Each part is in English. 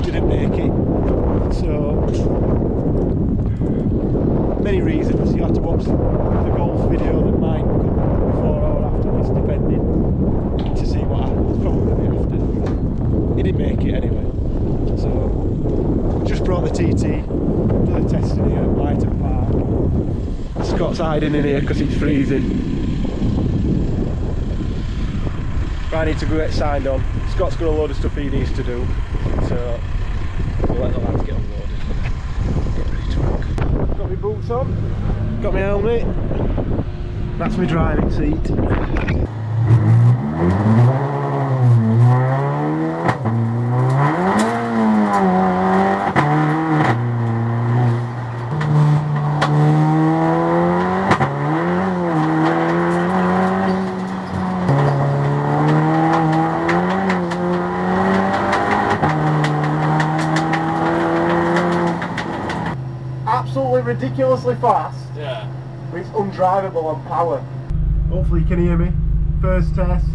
didn't make it. So many reasons. You have to watch the golf video that might come before or after this, depending, to see what happens. Probably after. He didn't make it anyway. So just brought the TT for the testing here at Blyton Park. Scott's hiding in here because it's freezing. I need to go get signed on. Scott's got a load of stuff he needs to do, so we'll let the lads get unloaded. Get ready to rock. Got my boots on, got my helmet. That's my driving seat. Ridiculously fast, yeah, but it's undrivable on power. Hopefully you can hear me. First test,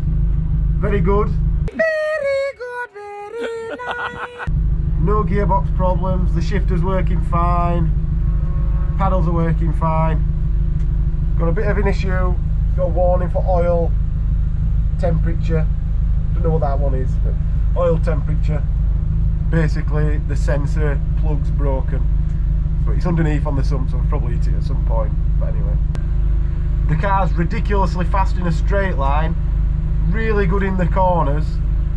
very good. Very good, very nice. No gearbox problems, the shifter's working fine, paddles are working fine. Got a bit of an issue, got a warning for oil temperature. Don't know what that one is, but oil temperature. Basically the sensor plug's broken. But it's underneath on the sump, so we'll probably hit it at some point. But anyway, the car's ridiculously fast in a straight line, really good in the corners,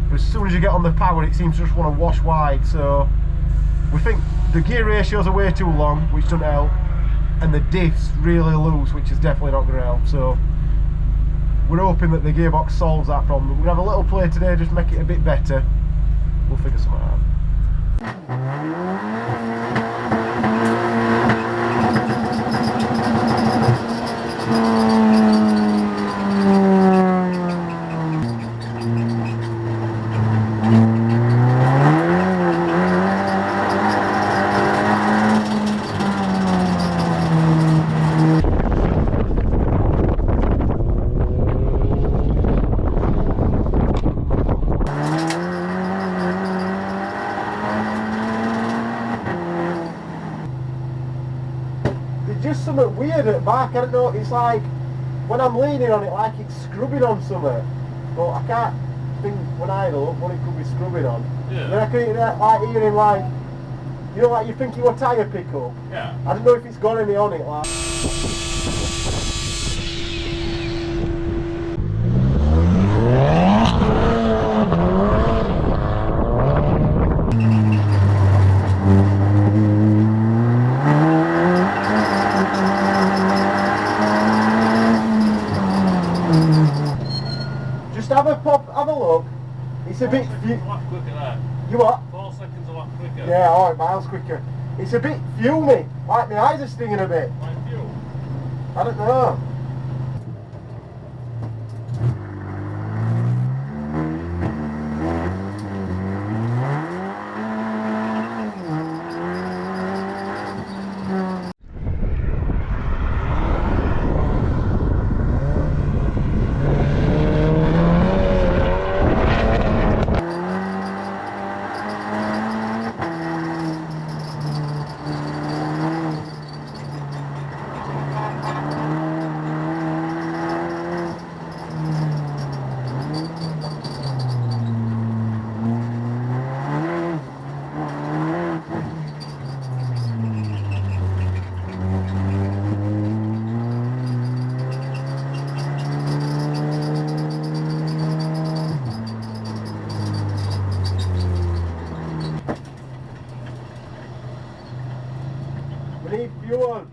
but as soon as you get on the power it seems to just want to wash wide. So we think the gear ratios are way too long, which doesn't help, and the diff's really loose, which is definitely not going to help. So we're hoping that the gearbox solves that problem. We're going to have a little play today, just make it a bit better. We'll figure something out. Just something weird at the back, I don't know, it's like when I'm leaning on it like it's scrubbing on something, but I can't think when I look what it could be scrubbing on. Yeah. Then I can like hearing like, you know, like you think your tyre pickup? Yeah. I don't know if it's got any on it like. Have a look. It's a bit. 4 seconds a lot quicker there. You what? 4 seconds a lot quicker. Yeah, alright, miles quicker. It's a bit fumy. Like my eyes are stinging a bit. Like fuel. I don't know. We need fuel.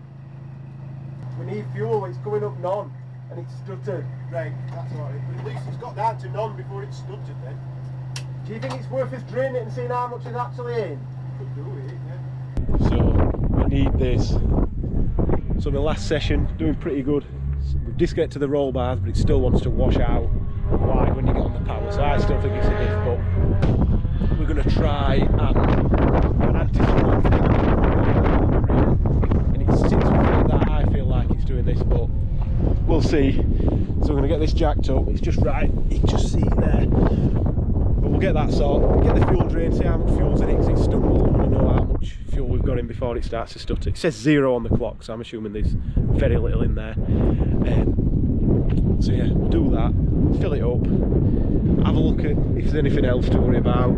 We need fuel. It's coming up none, and it's stuttered. Right, that's all right. But at least it's got down to none before it stuttered then. Do you think it's worth us draining it and seeing how much is actually in? Could do it, yeah. So we need this. So the last session, doing pretty good. We've disconnected the roll bars, but it still wants to wash out wide when you get on the power. So I still think it's a diff, but we're going to try and anticipate. And it's since we feel that I feel like it's doing this, but we'll see. So we're going to get this jacked up. It's just right. It's just sitting there. But we'll get that sort, get the fuel drain, see how much fuel's in it, because it's stumbled. I want to know how much fuel we've got in before it starts to stutter. It says 0 on the clock, so I'm assuming there's very little in there. So yeah, we'll do that, fill it up, have a look at if there's anything else to worry about,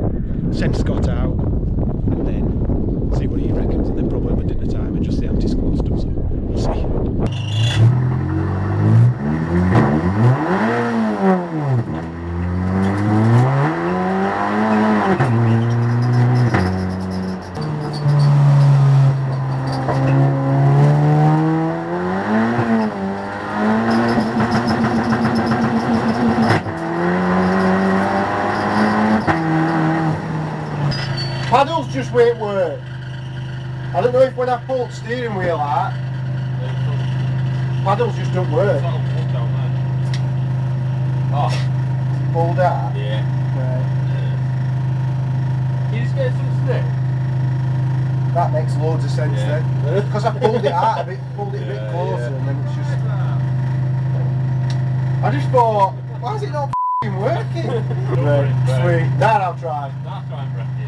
send Scott out, and then see what he reckons, and then probably have a dinner time and just the anti-squat stuff, so we'll see. Paddles just won't work. I don't know if when I pulled steering wheel out, paddles just don't work. Oh, Pulled out? yeah. Right. Can you just get some stick? That makes loads of sense Yeah. then. Because I pulled it out a bit, pulled it a bit Yeah, closer, yeah. and then it's just. I just thought, why is it not f***ing working? Right, sweet. Now I'll try. That's trying to wreck it.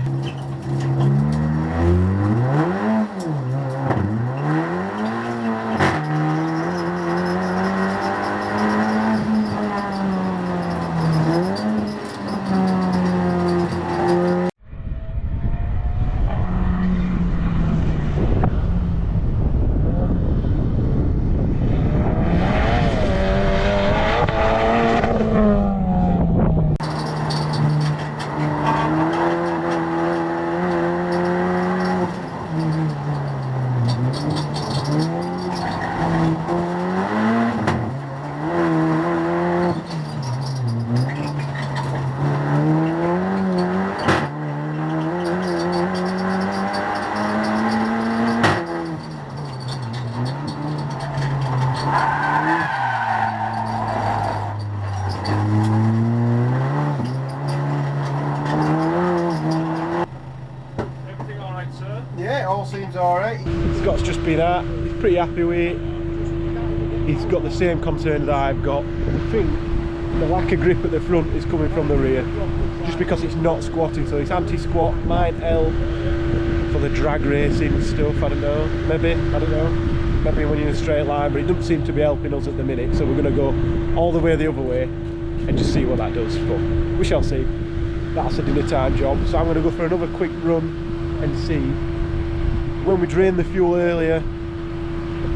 Everything alright, sir? Yeah, it all seems alright. Scott's just been out, he's pretty happy with it. He's got the same concern that I've got. I think the lack of grip at the front is coming from the rear, just because it's not squatting, so it's anti-squat, might help for the drag racing stuff, I don't know, maybe, I don't know. Maybe when you're in a straight line, but it doesn't seem to be helping us at the minute, so we're going to go all the way the other way and just see what that does, but we shall see. That's a dinner time job, so I'm going to go for another quick run and see. When we drained the fuel earlier,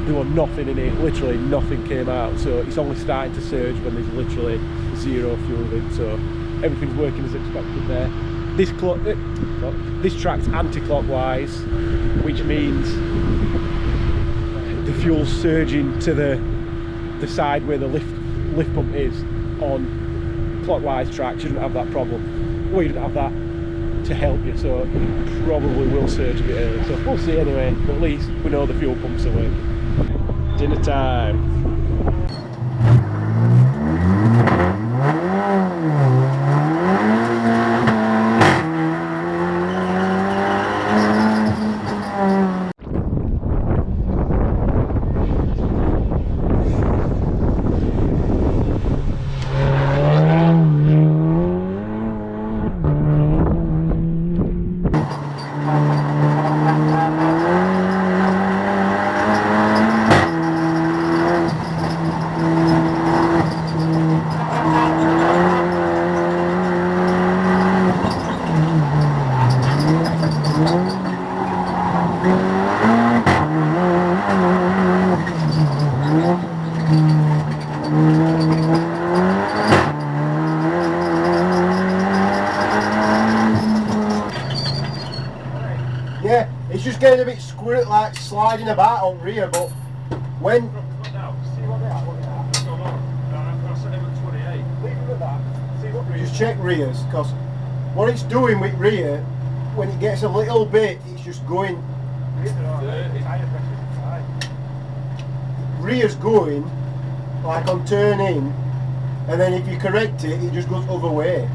there was nothing in it, literally nothing came out, so it's only starting to surge when there's literally 0 fuel in, so everything's working as expected there. This track's anti-clockwise, which means the fuel's surging to the side where the lift pump is. On clockwise tracks you don't have that problem, well, you don't have that to help you, so it probably will surge a bit early, so we'll see anyway, but at least we know the fuel pumps are working. Dinner time. Yeah, it's just getting a bit squirt, like sliding about on rear, but when... What now? See what they are, what they are. What's going on? I set him at 28. Leave it at that. See what rear. Just check rears, because what it's doing with rear, when it gets a little bit, it's just going... Rear's going, like on turn in, and then if you correct it, it just goes other way.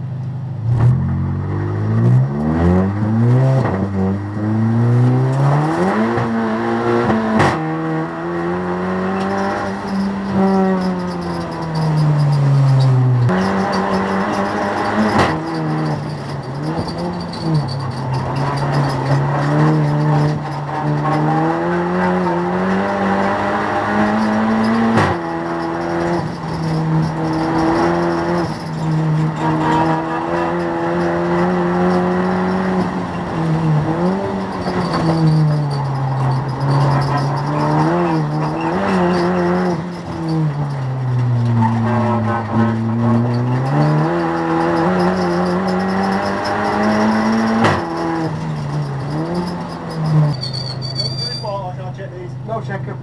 No, check 'em.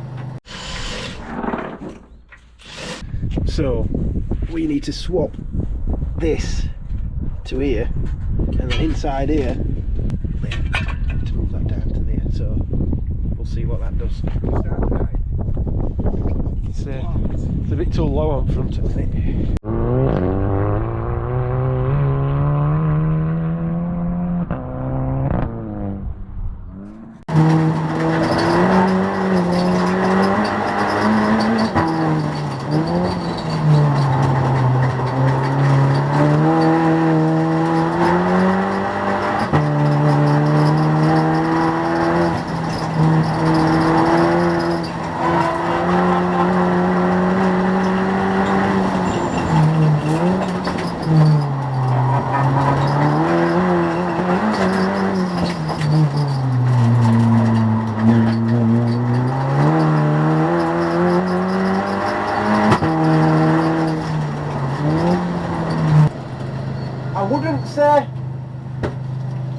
So we need to swap this to here, and then inside here to move that down to there. So we'll see what that does. It's a bit too low on front at the minute.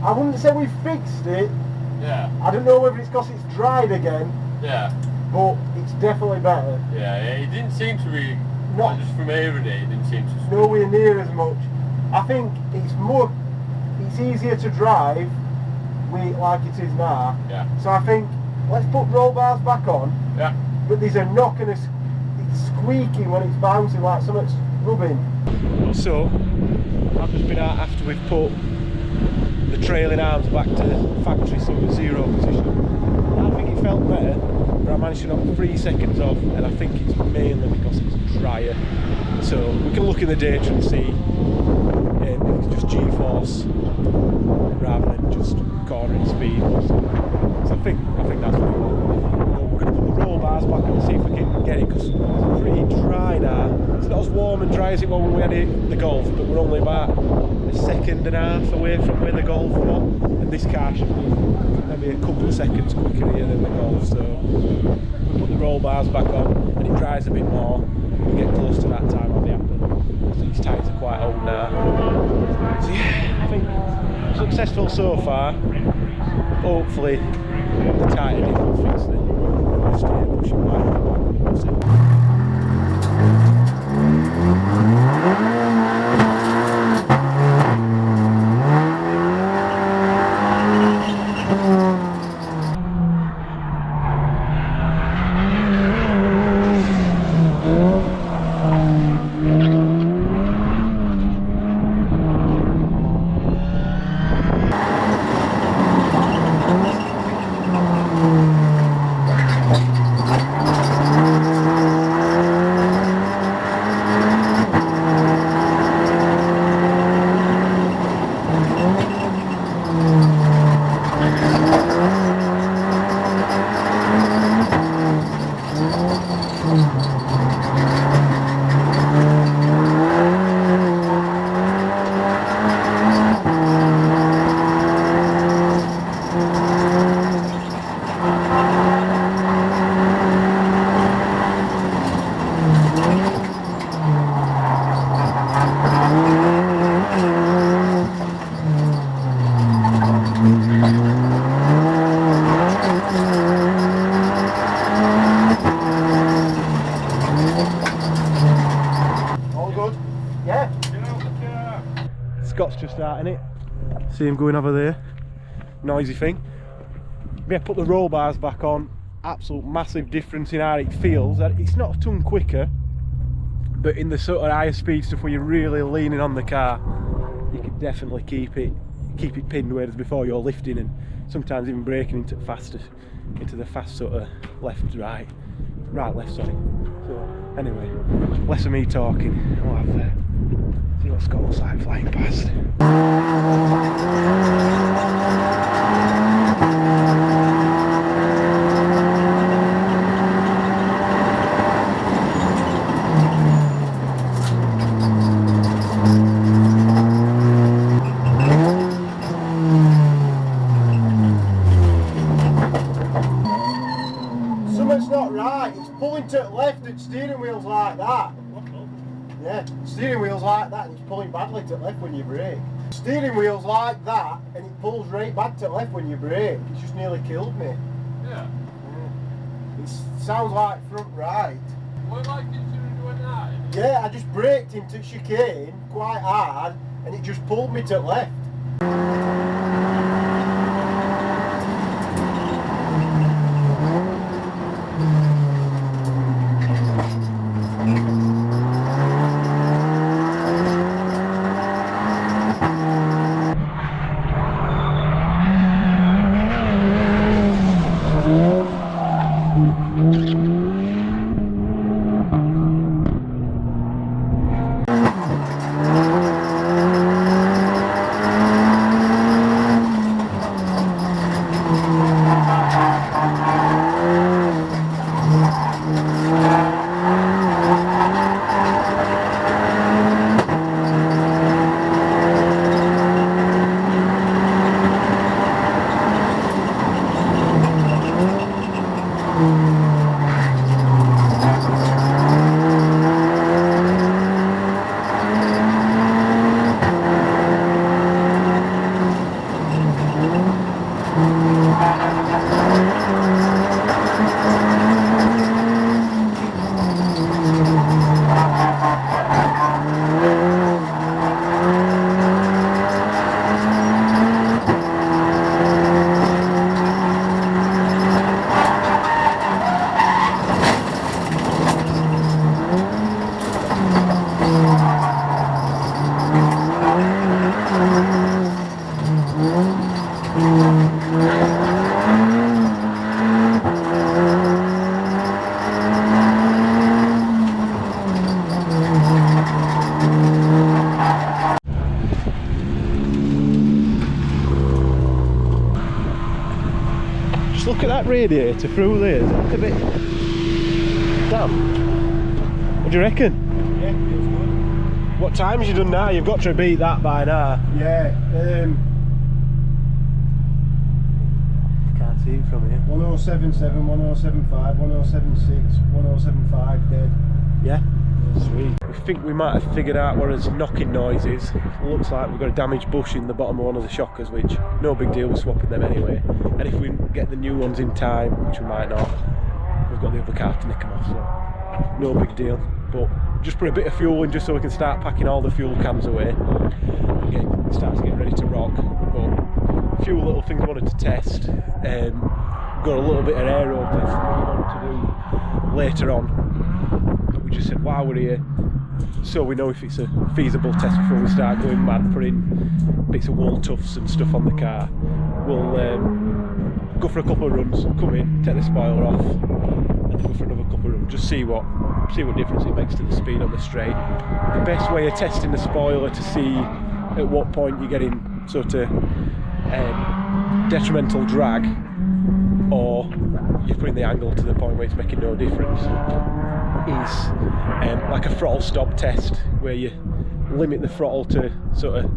I wouldn't say we fixed it. Yeah. I don't know whether it's because it's dried again. Yeah. But it's definitely better. Yeah, it didn't seem to be, Not just from hearing it, it didn't seem to... nowhere near as much. I think it's easier to drive with it like it is now. Yeah. So I think, let's put roll bars back on. Yeah. But there's a knock and it's squeaking when it's bouncing like something's rubbing. So, I've just been out after we've put the trailing arms back to the factory, so we're 0 position. I think it felt better, but I managed to knock 3 seconds off, and I think it's mainly because it's drier. So we can look in the data and see if it's just G-force rather than just cornering speed. So I think that's what we want. We're going to put the roll bars back and see if we can get it, because it's pretty dry now. It's not as warm and dry as it was when we had the Golf, but we're only about a second and a half away from where the Golf was, and this car should be maybe a couple of seconds quicker here than the Golf. So we put the roll bars back on and it dries a bit more. We get close to that time, I'll be happy. So these tyres are quite old now. So yeah, I think successful so far. Hopefully the tyre dip will fix the steer pushing back. We'll see. Scott's just starting it. See him going over there. Noisy thing. Yeah, put the roll bars back on. Absolute massive difference in how it feels. It's not a ton quicker, but in the sort of higher speed stuff where you're really leaning on the car, you can definitely keep it pinned, whereas before you're lifting and sometimes even braking into the fast sort of left left, sorry. So anyway, less of me talking. I'll have see what Scott looks like flying past. Something's not right. It's pulling to the left and steering wheel's like that. Yeah, steering wheel's like that and it's pulling badly to the left when you brake. Steering wheel's like that and it pulls right back to the left when you brake. It's just nearly killed me. Yeah. It sounds like front right. What like did you do that? Yeah, I just braked into chicane quite hard and it just pulled me to left. Just look at that radiator through there, it's a bit damp. What do you reckon? Yeah, feels good. What times you done now? You've got to beat that by now. Yeah, Can't see it from here. 1077, 1075, 1076, 1075 dead. Yeah? Sweet. We think we might have figured out what his knocking noise is. Looks like we've got a damaged bush in the bottom of one of the shockers, which no big deal, we're swapping them anyway. And if we get the new ones in time, which we might not, we've got the other car to nick them off, so no big deal. But just put a bit of fuel in just so we can start packing all the fuel cans away. Again, it starts getting ready to rock. But a few little things I wanted to test. Got a little bit of aero test that we want to do later on. But we just said while we're here, so we know if it's a feasible test before we start going mad, putting bits of wall tufts and stuff on the car. We'll go for a couple of runs, come in, take the spoiler off, and then go for another couple of runs, just see what difference it makes to the speed on the straight. The best way of testing the spoiler to see at what point you're getting sort of detrimental drag, or you're putting the angle to the point where it's making no difference, is like a throttle stop test, where you limit the throttle to sort of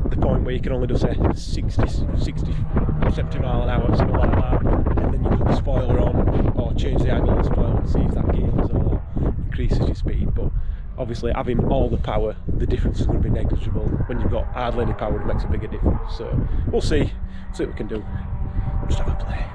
the point where you can only do say 60, 70 mile an hour, something like that, and then you put the spoiler on or change the angle of the spoiler and see if that gains or increases your speed. But obviously having all the power, the difference is going to be negligible. When you've got hardly any power, it makes a bigger difference. So we'll see what we can do. Just have a play.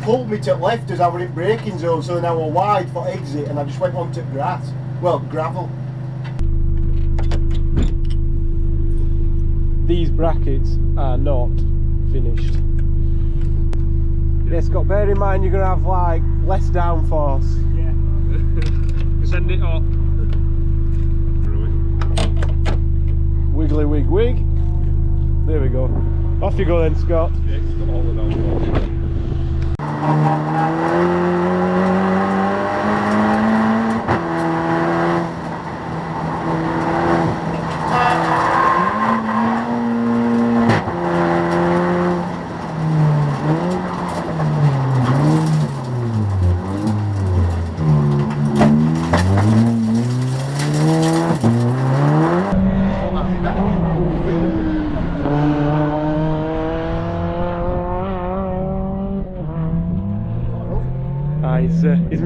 Pulled me to left as I were in braking zone, so now we're wide for exit, and I just went onto grass. Well, gravel. These brackets are not finished. Yeah, Scott, bear in mind you're going to have like less downforce. Yeah. Send it up. Wiggly wig wig. There we go. Off you go then, Scott. Yeah, it's got all the downforce.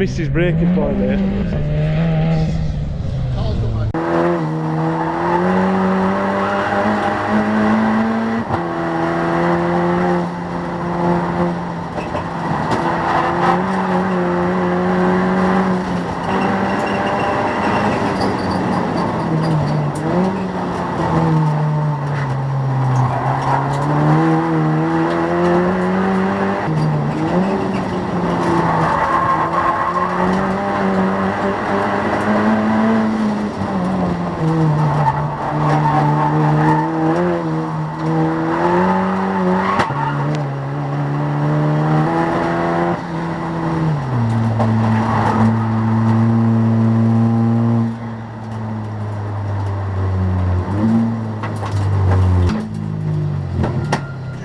missed his braking point there.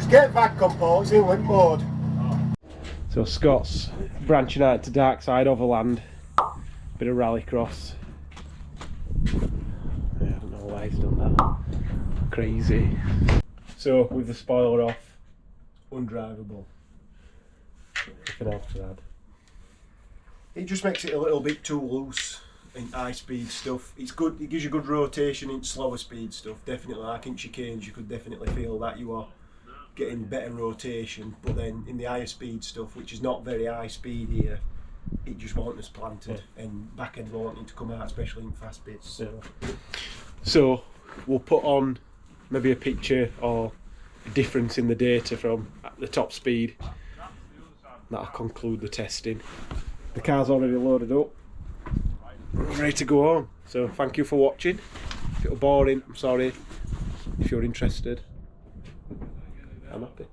Get back components in limp mode. So Scott's branching out to dark side overland, bit of rallycross. Yeah, I don't know why he's done that. Crazy. So with the spoiler off, undrivable. Nothing else to add. It just makes it a little bit too loose in high speed stuff. It's good, it gives you good rotation in slower speed stuff, definitely. Like in chicanes you could definitely feel that you are getting better rotation, but then in the higher speed stuff, which is not very high speed here, it just wasn't as planted, and back end wanting to come out, especially in fast bits. So we'll put on maybe a picture or a difference in the data from the top speed. That'll conclude the testing. The car's already loaded up, ready to go home. So thank you for watching. If it was boring, I'm sorry. If you're interested, I'm happy.